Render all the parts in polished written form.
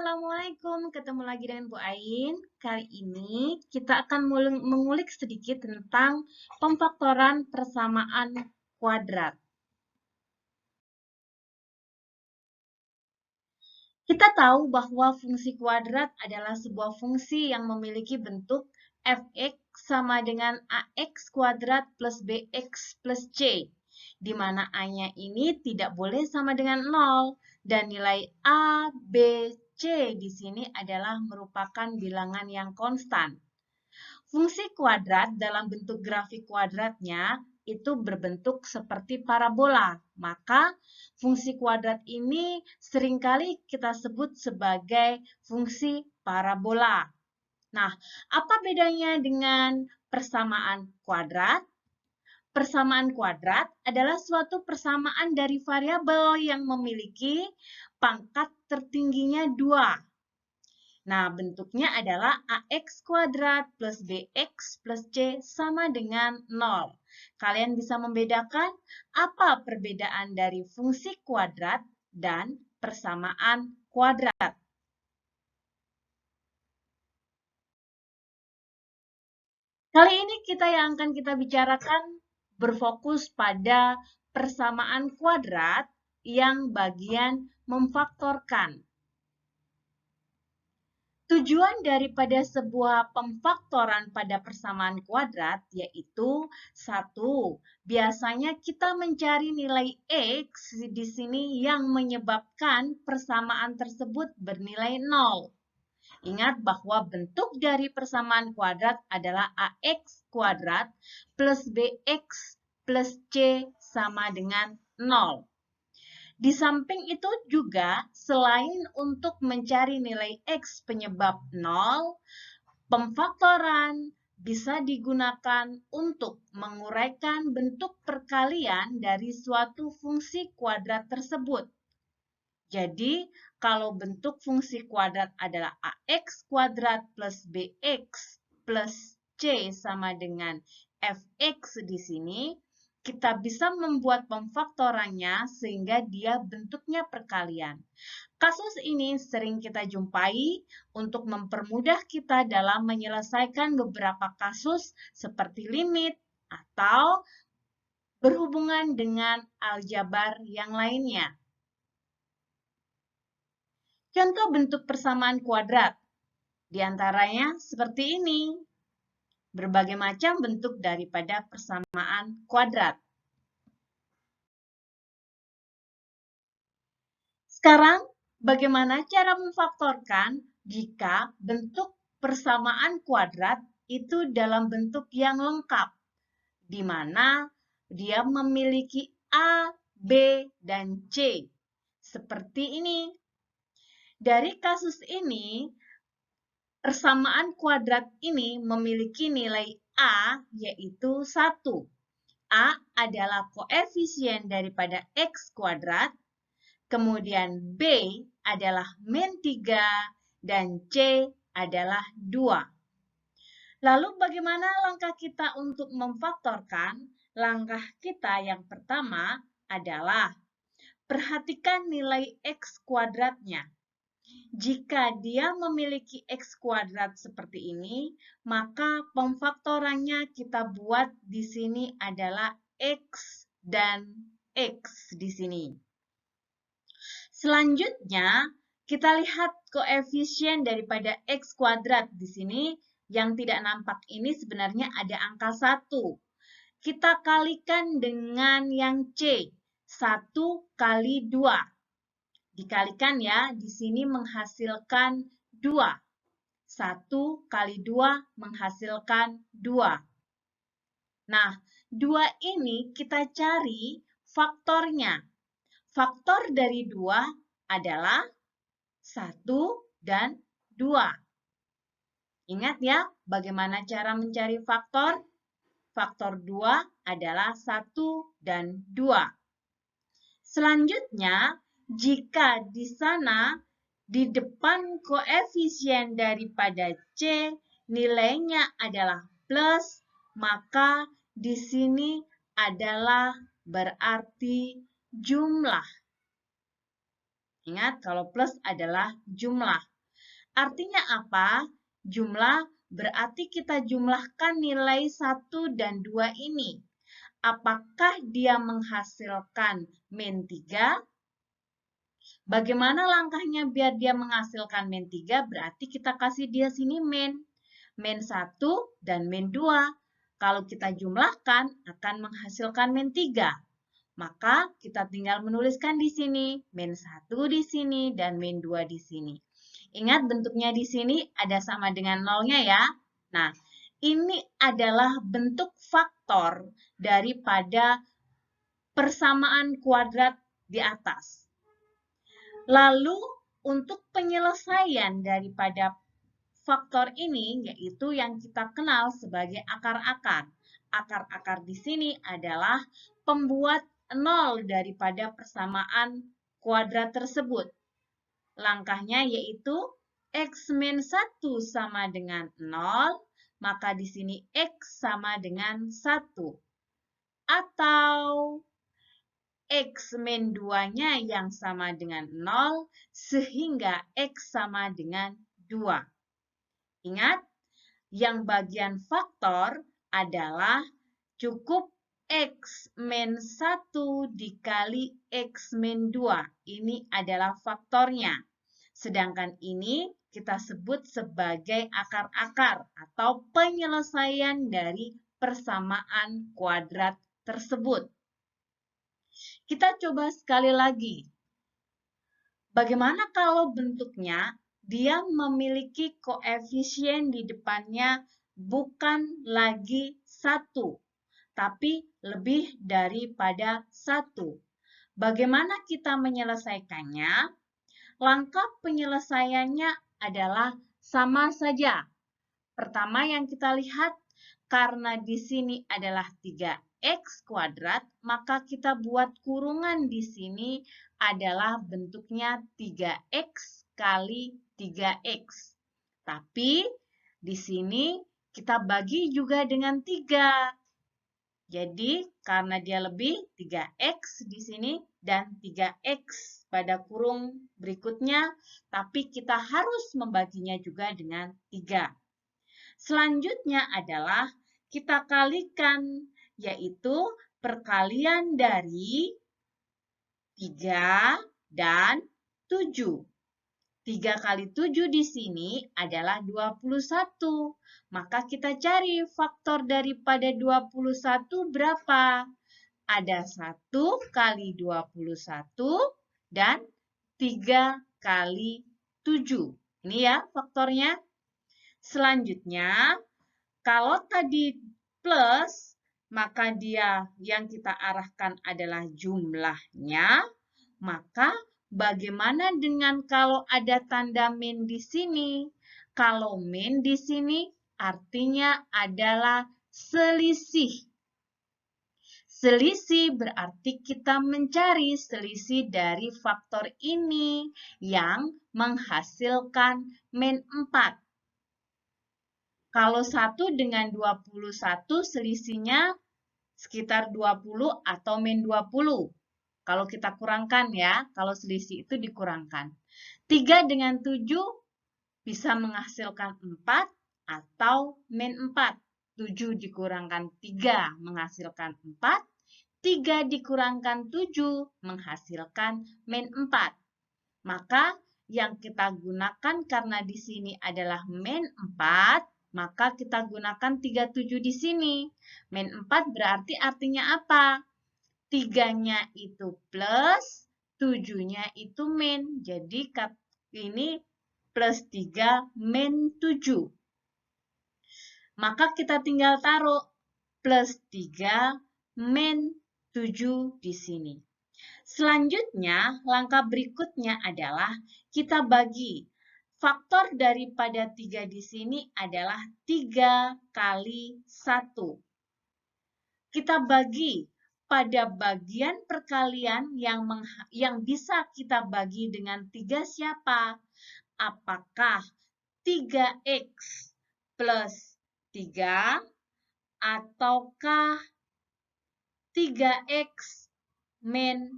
Assalamualaikum. Ketemu lagi dengan Bu Ain. Kali ini kita akan mengulik sedikit tentang pemfaktoran persamaan kuadrat. Kita tahu bahwa fungsi kuadrat adalah sebuah fungsi yang memiliki bentuk fx sama dengan ax kuadrat plus bx plus c, di mana a-nya ini tidak boleh sama dengan 0 dan nilai a, b, c di sini adalah merupakan bilangan yang konstan. Fungsi kuadrat dalam bentuk grafik kuadratnya itu berbentuk seperti parabola. Maka fungsi kuadrat ini seringkali kita sebut sebagai fungsi parabola. Nah, apa bedanya dengan persamaan kuadrat? Persamaan kuadrat adalah suatu persamaan dari variabel yang memiliki pangkat tertingginya 2. Nah, bentuknya adalah ax kuadrat plus bx plus c sama dengan 0. Kalian bisa membedakan apa perbedaan dari fungsi kuadrat dan persamaan kuadrat. Kali ini yang akan kita bicarakan berfokus pada persamaan kuadrat yang bagian memfaktorkan. Tujuan daripada sebuah pemfaktoran pada persamaan kuadrat yaitu 1. Biasanya kita mencari nilai X di sini yang menyebabkan persamaan tersebut bernilai 0. Ingat bahwa bentuk dari persamaan kuadrat adalah AX kuadrat plus BX plus C sama dengan 0. Di samping itu juga, selain untuk mencari nilai X penyebab 0, pemfaktoran bisa digunakan untuk menguraikan bentuk perkalian dari suatu fungsi kuadrat tersebut. Jadi, kalau bentuk fungsi kuadrat adalah AX kuadrat plus BX plus C sama dengan Fx di sini, kita bisa membuat pemfaktorannya sehingga dia bentuknya perkalian. Kasus ini sering kita jumpai untuk mempermudah kita dalam menyelesaikan beberapa kasus seperti limit atau berhubungan dengan aljabar yang lainnya. Contoh bentuk persamaan kuadrat, di antaranya seperti ini. Berbagai macam bentuk daripada persamaan kuadrat. Sekarang, bagaimana cara memfaktorkan jika bentuk persamaan kuadrat itu dalam bentuk yang lengkap, di mana dia memiliki A, B, dan C. Seperti ini. Dari kasus ini, persamaan kuadrat ini memiliki nilai A yaitu 1. A adalah koefisien daripada X kuadrat, kemudian B adalah min 3, dan C adalah 2. Lalu bagaimana langkah kita untuk memfaktorkan? Langkah kita yang pertama adalah perhatikan nilai X kuadratnya. Jika dia memiliki X kuadrat seperti ini, maka pemfaktorannya kita buat di sini adalah X dan X di sini. Selanjutnya, kita lihat koefisien daripada X kuadrat di sini. Yang tidak nampak ini sebenarnya ada angka 1. Kita kalikan dengan yang C, 1 kali 2. Dikalikan ya, di sini menghasilkan 2. 1 kali 2 menghasilkan 2. Nah, 2 ini kita cari faktornya. Faktor dari 2 adalah 1 dan 2. Ingat ya, bagaimana cara mencari faktor? Faktor 2 adalah 1 dan 2. Selanjutnya, jika di sana di depan koefisien daripada C nilainya adalah plus, maka di sini adalah berarti jumlah. Ingat, kalau plus adalah jumlah. Artinya apa? Jumlah berarti kita jumlahkan nilai 1 dan 2 ini. Apakah dia menghasilkan min 3? Bagaimana langkahnya biar dia menghasilkan min 3? Berarti kita kasih dia sini min. Min 1 dan min 2. Kalau kita jumlahkan akan menghasilkan min 3. Maka kita tinggal menuliskan di sini. Min 1 di sini dan min 2 di sini. Ingat bentuknya di sini ada sama dengan nolnya ya. Nah, ini adalah bentuk faktor daripada persamaan kuadrat di atas. Lalu untuk penyelesaian daripada faktor ini yaitu yang kita kenal sebagai akar-akar. Akar-akar di sini adalah pembuat nol daripada persamaan kuadrat tersebut. Langkahnya yaitu x min 1 sama dengan 0, maka di sini x sama dengan 1. Atau x min 2-nya yang sama dengan 0, sehingga x sama dengan 2. Ingat, yang bagian faktor adalah cukup x min 1 dikali x min 2. Ini adalah faktornya. Sedangkan ini kita sebut sebagai akar-akar atau penyelesaian dari persamaan kuadrat tersebut. Kita coba sekali lagi. Bagaimana kalau bentuknya dia memiliki koefisien di depannya bukan lagi 1, tapi lebih daripada 1. Bagaimana kita menyelesaikannya? Langkah penyelesaiannya adalah sama saja. Pertama yang kita lihat, karena di sini adalah 3x kuadrat, maka kita buat kurungan di sini adalah bentuknya 3x kali 3x. Tapi di sini kita bagi juga dengan 3. Jadi karena dia lebih 3x di sini dan 3x pada kurung berikutnya, tapi kita harus membaginya juga dengan 3. Selanjutnya adalah kita kalikan, yaitu perkalian dari 3 dan 7. 3 kali 7 di sini adalah 21. Maka kita cari faktor daripada 21 berapa? Ada 1 kali 21 dan 3 kali 7. Ini ya faktornya. Selanjutnya, kalau tadi plus, maka dia yang kita arahkan adalah jumlahnya. Maka bagaimana dengan kalau ada tanda min di sini? Kalau min di sini artinya adalah selisih. Selisih berarti kita mencari selisih dari faktor ini yang menghasilkan min 4. Kalau 1 dengan 21 selisihnya sekitar 20 atau min 20. Kalau kita kurangkan ya, kalau selisih itu dikurangkan. 3 dengan 7 bisa menghasilkan 4 atau min 4. 7 dikurangkan 3 menghasilkan 4. 3 dikurangkan 7 menghasilkan min 4. Maka yang kita gunakan karena di sini adalah min 4, maka kita gunakan 37 di sini. Min 4 berarti artinya apa? 3-nya itu plus, 7-nya itu min. Jadi ini plus 3 min 7. Maka kita tinggal taruh plus 3 min 7 di sini. Selanjutnya, langkah berikutnya adalah kita bagi. Faktor daripada 3 di sini adalah 3 kali 1. Kita bagi pada bagian perkalian yang bisa kita bagi dengan 3 siapa? Apakah 3x plus 3 ataukah 3x min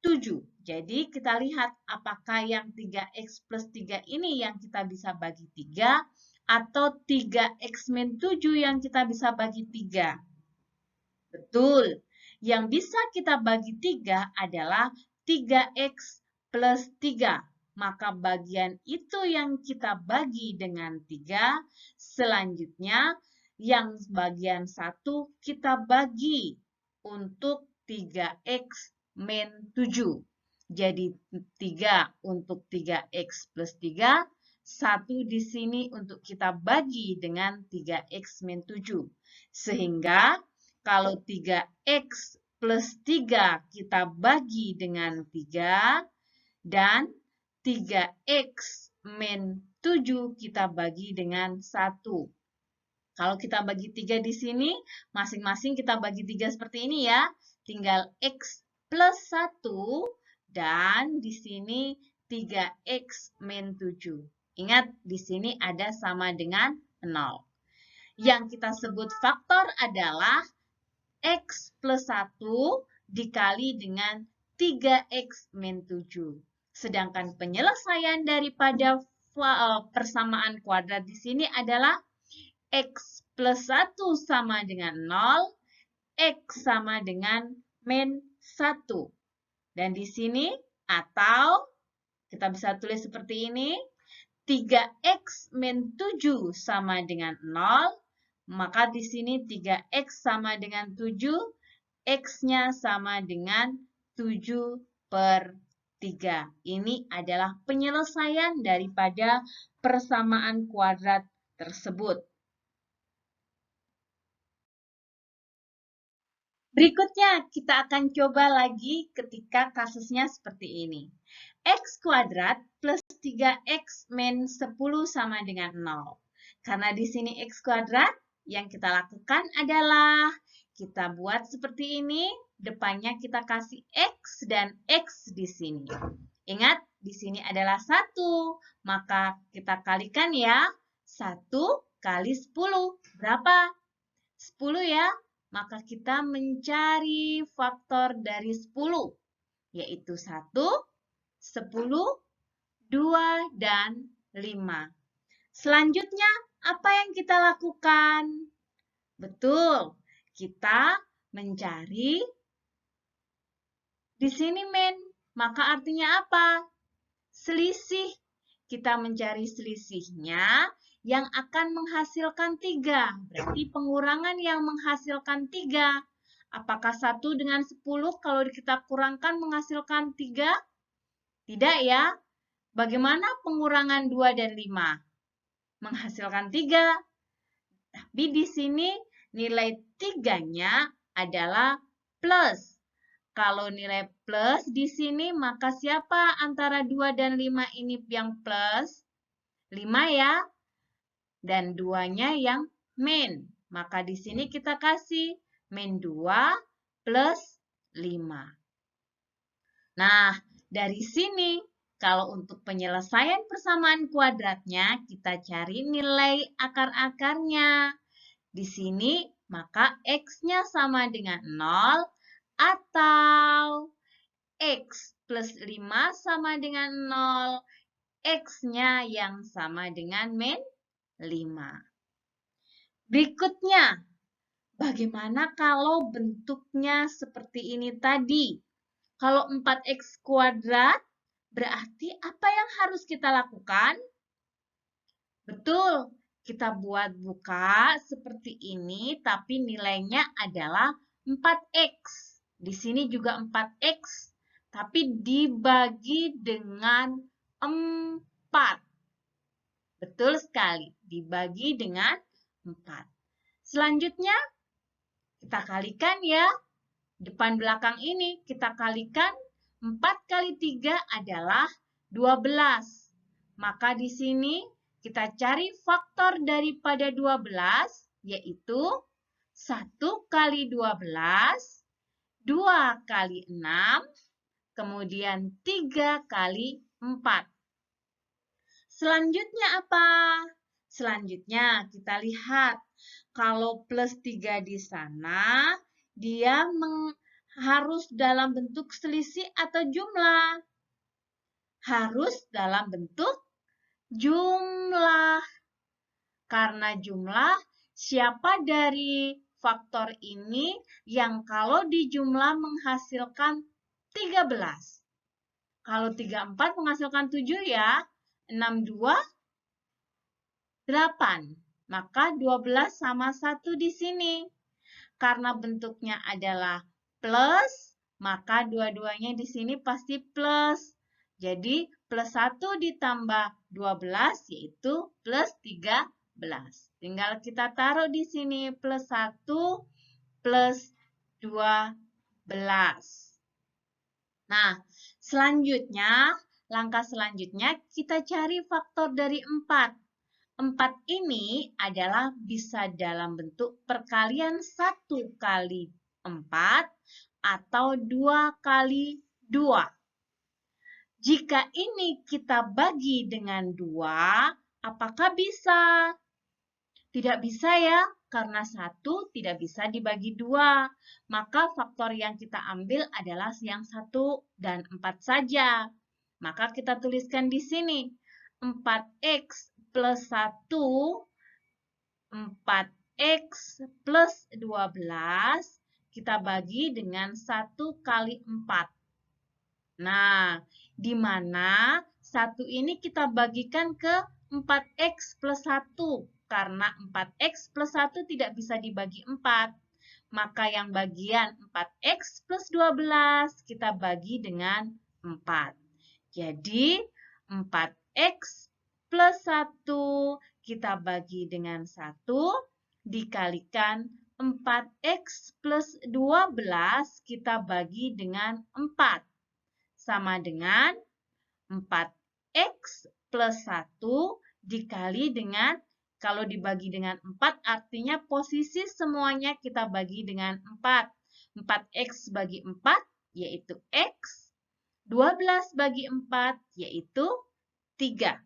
7. Jadi kita lihat apakah yang 3x plus 3 ini yang kita bisa bagi 3 atau 3x min 7 yang kita bisa bagi 3. Betul. Yang bisa kita bagi 3 adalah 3x plus 3. Maka bagian itu yang kita bagi dengan 3. Selanjutnya, yang bagian 1 kita bagi untuk 3x min 7. Jadi 3 untuk 3x plus 3. 1 di sini untuk kita bagi dengan 3x min 7. Sehingga kalau 3x plus 3 kita bagi dengan 3 dan 3x min 7 kita bagi dengan 1. Kalau kita bagi 3 di sini, masing-masing kita bagi 3 seperti ini ya. Tinggal x plus 1 dan di sini 3x min 7. Ingat, di sini ada sama dengan 0. Yang kita sebut faktor adalah x plus 1 dikali dengan 3x min 7. Sedangkan penyelesaian daripada persamaan kuadrat di sini adalah x plus 1 sama dengan 0, x sama dengan min 1. Dan di sini atau kita bisa tulis seperti ini, 3x min 7 sama dengan 0, maka di sini 3x sama dengan 7, x-nya sama dengan 7/3. Ini adalah penyelesaian daripada persamaan kuadrat tersebut. Berikutnya, kita akan coba lagi ketika kasusnya seperti ini. X kuadrat plus 3x min 10 sama dengan 0. Karena di sini x kuadrat, yang kita lakukan adalah kita buat seperti ini, depannya kita kasih x dan x di sini. Ingat, di sini adalah 1, maka kita kalikan ya. 1 kali 10, berapa? 10 ya. Maka kita mencari faktor dari 10, yaitu 1, 10, 2, dan 5. Selanjutnya, apa yang kita lakukan? Betul, kita mencari di sini min, maka artinya apa? Selisih. Kita mencari selisihnya yang akan menghasilkan 3. Berarti pengurangan yang menghasilkan 3. Apakah 1 dengan 10 kalau kita kurangkan menghasilkan 3? Tidak ya. Bagaimana pengurangan 2 dan 5? Menghasilkan 3. Tapi di sini nilai 3-nya adalah plus. Kalau nilai plus di sini, maka siapa antara 2 dan 5 ini yang plus? 5 ya. Dan 2-nya yang min. Maka di sini kita kasih min 2 plus 5. Nah, dari sini, kalau untuk penyelesaian persamaan kuadratnya, kita cari nilai akar-akarnya. Di sini, maka x-nya sama dengan 0 atau x plus 5 sama dengan 0, x-nya yang sama dengan min 5. Berikutnya, bagaimana kalau bentuknya seperti ini tadi? Kalau 4x kuadrat, berarti apa yang harus kita lakukan? Betul, kita buat buka seperti ini, tapi nilainya adalah 4x. Di sini juga 4x, tapi dibagi dengan 4. Betul sekali, dibagi dengan 4. Selanjutnya, kita kalikan ya. Depan belakang ini kita kalikan 4 kali 3 adalah 12. Maka di sini kita cari faktor daripada 12, yaitu 1 kali 12, 2 kali 6, kemudian 3 kali 4. Selanjutnya apa? Selanjutnya kita lihat, kalau plus 3 di sana, dia harus dalam bentuk selisih atau jumlah? Harus dalam bentuk jumlah. Karena jumlah, siapa dari faktor ini yang kalau dijumlah menghasilkan 13? Kalau 34 menghasilkan 7 ya, 6, 2, 8. Maka 12 sama 1 di sini. Karena bentuknya adalah plus, maka dua-duanya di sini pasti plus. Jadi plus 1 ditambah 12 yaitu plus 13. Tinggal kita taruh di sini plus 1 plus 12. Nah, langkah selanjutnya kita cari faktor dari 4. 4 ini adalah bisa dalam bentuk perkalian 1 kali 4 atau 2 kali 2. Jika ini kita bagi dengan 2, apakah bisa? Tidak bisa ya, karena 1 tidak bisa dibagi 2. Maka faktor yang kita ambil adalah yang 1 dan 4 saja. Maka kita tuliskan di sini. 4x plus 1, 4x plus 12, kita bagi dengan 1 kali 4. Nah, di mana 1 ini kita bagikan ke 4x plus 1. Karena 4x plus 1 tidak bisa dibagi 4. Maka yang bagian 4x plus 12 kita bagi dengan 4. Jadi, 4x plus 1 kita bagi dengan 1 dikalikan 4x plus 12 kita bagi dengan 4. Sama dengan 4x plus 1 dikali dengan, kalau dibagi dengan 4 artinya posisi semuanya kita bagi dengan 4. 4x bagi 4 yaitu x. 12 bagi 4 yaitu 3.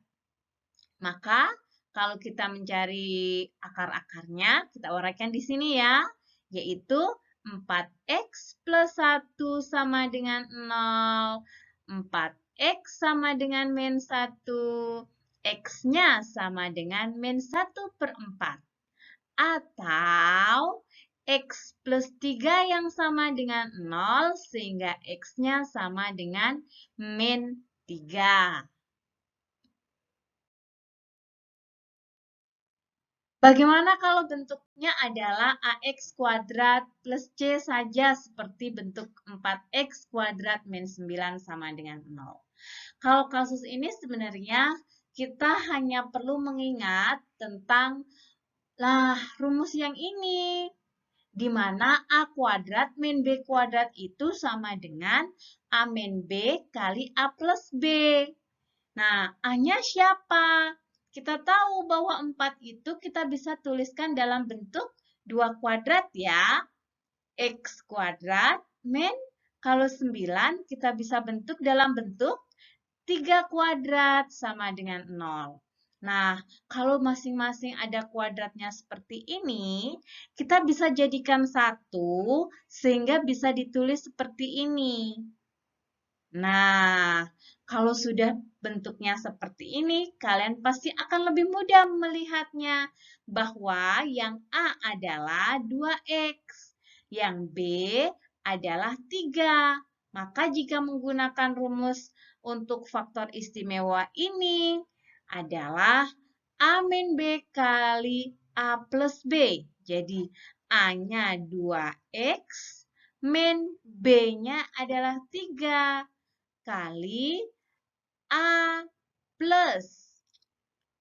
Maka kalau kita mencari akar-akarnya, kita uraikan di sini ya, yaitu 4x plus 1 sama dengan 0, 4x sama dengan min 1, x-nya sama dengan min 1 per 4. Atau x plus 3 yang sama dengan 0, sehingga x-nya sama dengan min 3. Bagaimana kalau bentuknya adalah AX kuadrat plus C saja seperti bentuk 4X kuadrat min 9 sama dengan 0. Kalau kasus ini sebenarnya kita hanya perlu mengingat tentang rumus yang ini. Di mana A kuadrat min B kuadrat itu sama dengan A min B kali A plus B. Nah, A-nya siapa? Kita tahu bahwa 4 itu kita bisa tuliskan dalam bentuk 2 kuadrat ya. X kuadrat min, kalau 9 kita bisa bentuk dalam bentuk 3 kuadrat sama dengan 0. Nah, kalau masing-masing ada kuadratnya seperti ini, kita bisa jadikan 1 sehingga bisa ditulis seperti ini. Nah, kalau sudah bentuknya seperti ini, kalian pasti akan lebih mudah melihatnya bahwa yang A adalah 2X, yang B adalah 3. Maka jika menggunakan rumus untuk faktor istimewa ini adalah A min B kali A plus B. Jadi A-nya 2X, min B-nya adalah 3. Kali A plus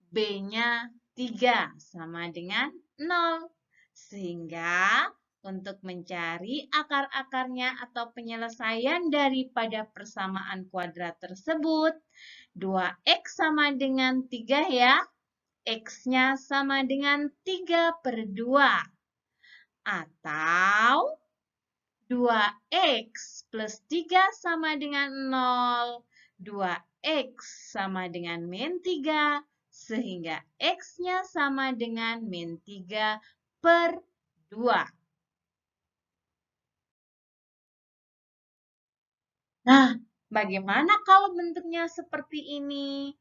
B-nya 3 sama dengan 0. Sehingga untuk mencari akar-akarnya atau penyelesaian daripada persamaan kuadrat tersebut, 2X sama dengan 3 ya. X-nya sama dengan 3 per 2. Atau 2X plus 3 sama dengan 0. 2X sama dengan min 3. Sehingga X-nya sama dengan min 3 per 2. Nah, bagaimana kalau bentuknya seperti ini?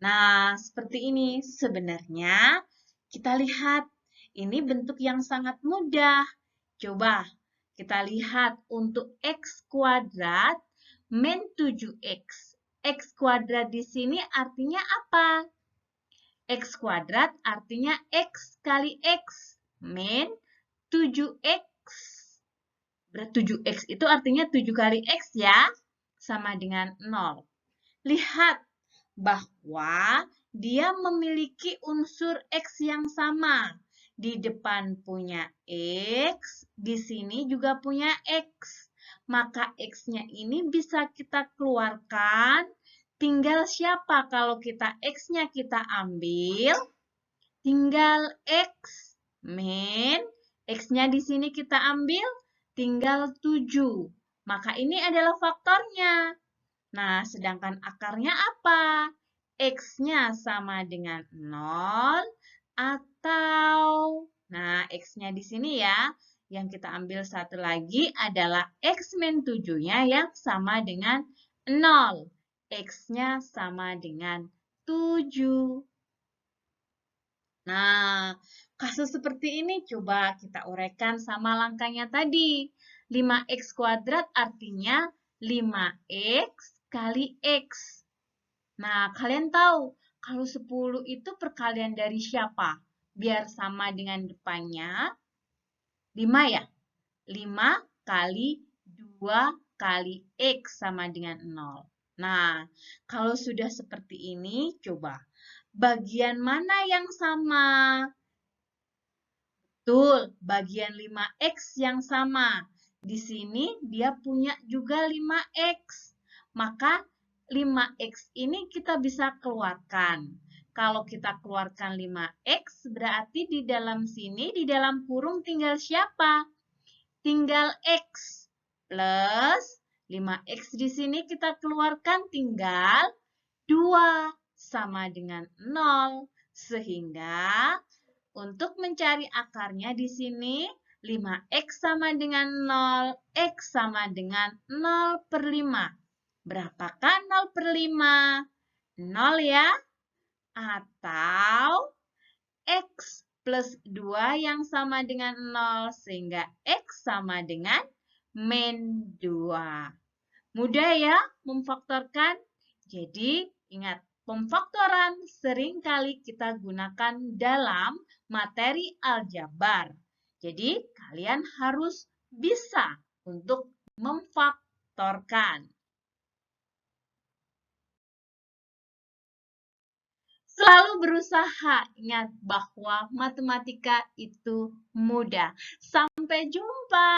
Nah, seperti ini. Sebenarnya kita lihat ini bentuk yang sangat mudah. Coba kita lihat untuk X kuadrat min 7X. X kuadrat di sini artinya apa? X kuadrat artinya X kali X min 7X. Berarti 7X itu artinya 7 kali X ya, sama dengan 0. Lihat bahwa dia memiliki unsur X yang sama. Di depan punya X, di sini juga punya X. Maka X-nya ini bisa kita keluarkan. Tinggal siapa kalau kita X-nya kita ambil? Tinggal X min. X-nya di sini kita ambil, tinggal 7. Maka ini adalah faktornya. Nah, sedangkan akarnya apa? X-nya sama dengan 0 atau, nah X-nya di sini ya, yang kita ambil satu lagi adalah X min 7-nya yang sama dengan 0. X-nya sama dengan 7. Nah, kasus seperti ini coba kita uraikan sama langkahnya tadi. 5X kuadrat artinya 5X kali X. Nah, kalian tahu kalau 10 itu perkalian dari siapa? Biar sama dengan depannya. 5 ya? 5 kali 2 kali X sama dengan 0. Nah, kalau sudah seperti ini, coba. Bagian mana yang sama? Betul, bagian 5X yang sama. Di sini dia punya juga 5X. Maka 5X ini kita bisa keluarkan. Kalau kita keluarkan 5X, berarti di dalam sini, di dalam kurung tinggal siapa? Tinggal X plus 5X di sini kita keluarkan tinggal 2 sama dengan 0. Sehingga untuk mencari akarnya di sini 5X sama dengan 0, X sama dengan 0 per 5. Berapakah 0 per 5? 0 ya? Atau X plus 2 yang sama dengan 0, sehingga X sama dengan min 2. Mudah ya memfaktorkan? Jadi ingat, pemfaktoran seringkali kita gunakan dalam materi aljabar. Jadi kalian harus bisa untuk memfaktorkan. Selalu berusaha, ingat bahwa matematika itu mudah. Sampai jumpa.